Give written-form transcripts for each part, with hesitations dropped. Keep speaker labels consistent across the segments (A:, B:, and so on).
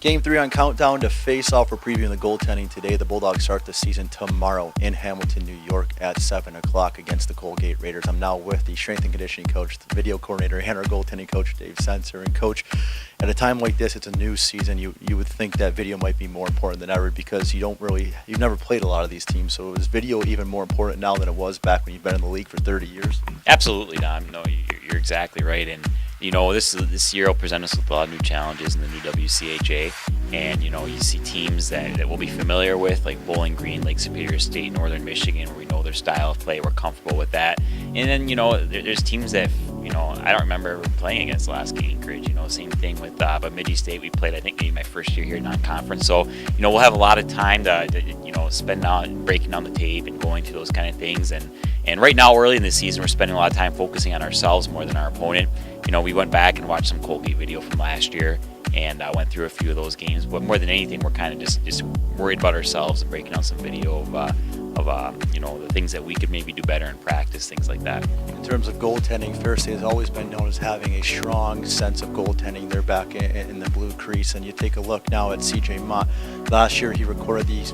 A: Game 3 on Countdown to Faceoff. We're previewing the goaltending today. The Bulldogs start the season tomorrow in Hamilton, New York at 7 o'clock against the Colgate Raiders. I'm now with the strength and conditioning coach, the video coordinator, and our goaltending coach, Dave Sensor. And coach, at a time like this, it's a new season. You would think that video might be more important than ever because you've never played a lot of these teams. So is video even more important now than it was back when you've been in the league for 30 years?
B: Absolutely, Dom. No, you're exactly right. And this year will present us with a lot of new challenges in the new WCHA. And, you see teams that we'll be familiar with, like Bowling Green, Lake Superior State, Northern Michigan, where we know their style of play. We're comfortable with that. And then, there's teams that, I don't remember ever playing against last Anchorage. Same thing with Bemidji State. We played, I think, maybe my first year here non-conference. So, we'll have a lot of time to spend on breaking down the tape and going through those kind of things. And right now, early in the season, we're spending a lot of time focusing on ourselves more than our opponent. We went back and watched some Colgate video from last year, and I went through a few of those games. But more than anything, we're kind of just worried about ourselves and breaking down some video of the things that we could maybe do better in practice, things like that.
A: In terms of goaltending, Ferris has always been known as having a strong sense of goaltending. They're back in the blue crease, and you take a look now at CJ Motte. Last year, he recorded the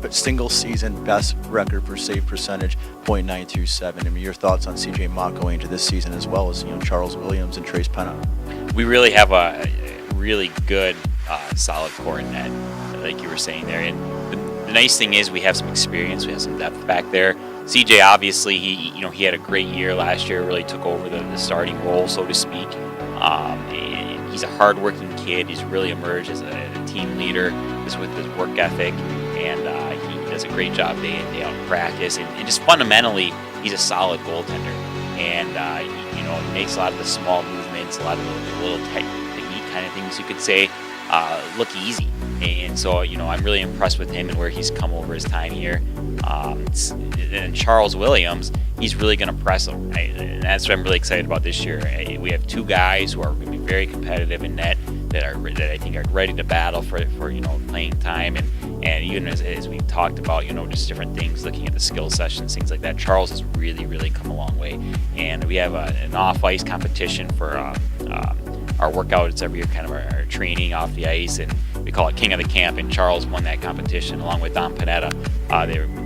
A: single-season best record for save percentage, .927. I mean, your thoughts on CJ Motte going into this season, as well as Charles Williams and Trace Penna?
B: We really have a really good, solid core in net, like you were saying there. And the nice thing is we have some experience, we have some depth back there. CJ, obviously, he had a great year last year, really took over the starting role, so to speak. He's a hard-working kid. He's really emerged as a team leader just with his work ethic, and he does a great job day in, day out in practice. And just fundamentally, he's a solid goaltender. And he makes a lot of the small movements, a lot of the little technique kind of things you could say look easy. And so, I'm really impressed with him and where he's come over his time here. And Charles Williams, he's really going to press him. And that's what I'm really excited about this year. We have two guys who are going to be very competitive in net that I think are ready to battle for playing time. And even as we talked about, just different things, looking at the skill sessions, things like that, Charles has really, really come a long way. And we have an off-ice competition for our workout. It's every year kind of our training off the ice, and we call it King of the Camp, and Charles won that competition along with Don Panetta.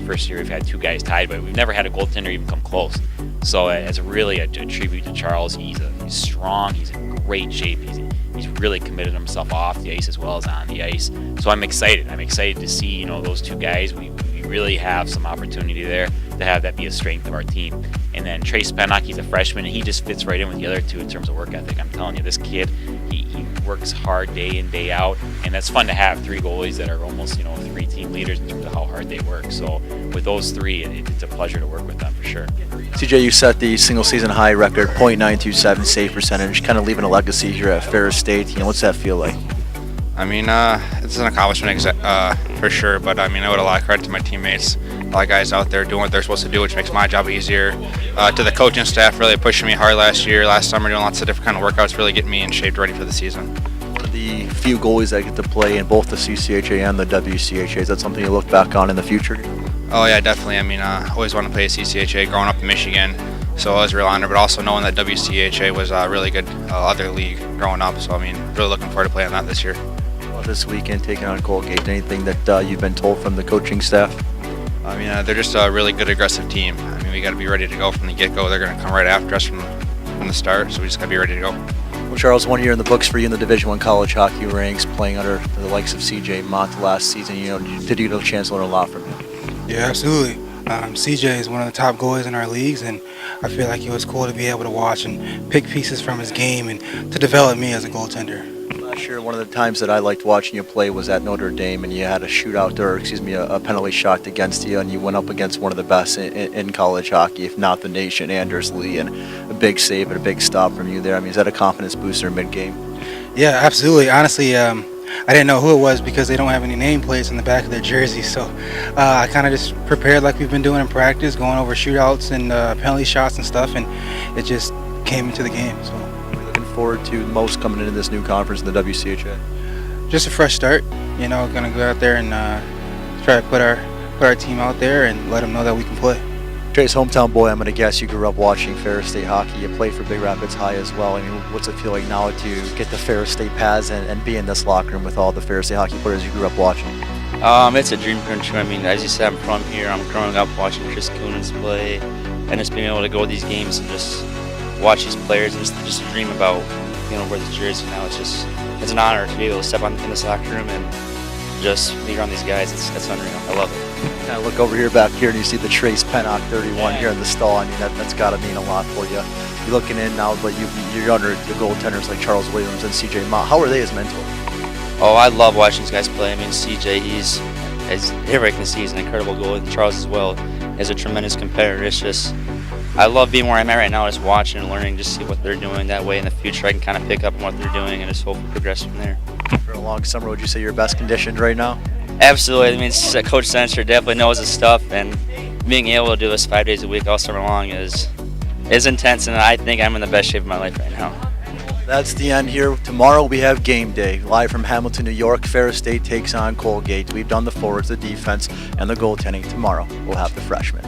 B: First year we've had two guys tied, but we've never had a goaltender even come close. So as a tribute to Charles, he's strong, he's in great shape, he's really committed himself off the ice as well as on the ice. So I'm excited to see those two guys. We really have some opportunity there to have that be a strength of our team. And then Trace Pennock, he's a freshman, and he just fits right in with the other two in terms of work ethic. I'm telling you, this kid, he works hard day in, day out, and that's fun to have three goalies that are almost three team leaders in terms of how hard they work. So with those three, it's a pleasure to work with them for sure.
A: CJ, you set the single season high record, .927 save percentage, kind of leaving a legacy here at Ferris State. What's that feel like?
C: I mean, it's an accomplishment for sure, but I owe it a lot of credit to my teammates, a lot of guys out there doing what they're supposed to do, which makes my job easier. To the coaching staff, really pushing me hard last summer, doing lots of different kind of workouts, really getting me in shape, ready for the season.
A: The few goalies that get to play in both the CCHA and the WCHA, is that something you look back on in the future?
C: Oh yeah, definitely. I always wanted to play CCHA growing up in Michigan, so it was a real honor, but also knowing that WCHA was a really good other league growing up, so really looking forward to playing that this year.
A: This weekend taking on Colgate, anything that you've been told from the coaching staff?
C: They're just a really good aggressive team. We got to be ready to go from the get-go. They're going to come right after us from the start, so we just got to be ready to go.
A: Well, Charles, 1 year in the books for you in the Division I college hockey ranks, playing under the likes of CJ Motte last season. Did you get a chance to learn a lot from him?
D: Yeah, absolutely. CJ is one of the top goalies in our leagues, and I feel like it was cool to be able to watch and pick pieces from his game and to develop me as a goaltender.
A: Last year, one of the times that I liked watching you play was at Notre Dame, and you had a penalty shot against you, and you went up against one of the best in college hockey, if not the nation, Anders Lee, and a big save and a big stop from you there. Is that a confidence booster mid-game?
D: Yeah, absolutely. Honestly, I didn't know who it was because they don't have any nameplates on the back of their jersey, so I kind of just prepared like we've been doing in practice, going over shootouts and penalty shots and stuff, and it just came into the game. So.
A: Forward to most coming into this new conference in the WCHA?
D: Just a fresh start, gonna go out there and try to put our team out there and let them know that we can play.
A: Chase, hometown boy, I'm going to guess you grew up watching Ferris State hockey. You played for Big Rapids High as well. I mean, what's it feel like now to get the Ferris State pads and be in this locker room with all the Ferris State hockey players you grew up watching?
E: It's a dream come true. I mean, as you said, I'm from here. I'm growing up watching Chris Coonans play, and just being able to go to these games and just watch these players and just dream about, wear the jersey now. It's an honor to be able to step in this locker room and just be around these guys. It's unreal. I love it.
A: I look over here back here and you see the Trace Pennock 31 here in the stall. I mean, that's got to mean a lot for you. You're looking in now, but you're under the goaltenders like Charles Williams and CJ Motte. How are they as mentors?
E: Oh, I love watching these guys play. I mean, CJ, as everybody can see, he's an incredible goalie. And Charles as well is a tremendous competitor. It's just, I love being where I'm at right now, just watching and learning, just see what they're doing. That way in the future I can kind of pick up on what they're doing and just hopefully progress from there.
A: For a long summer, would you say you're best conditioned right now?
E: Absolutely. I mean, Coach Sensor definitely knows his stuff, and being able to do this 5 days a week all summer long is intense, and I think I'm in the best shape of my life right now.
A: That's the end here. Tomorrow we have game day. Live from Hamilton, New York, Ferris State takes on Colgate. We've done the forwards, the defense, and the goaltending. Tomorrow we'll have the freshmen.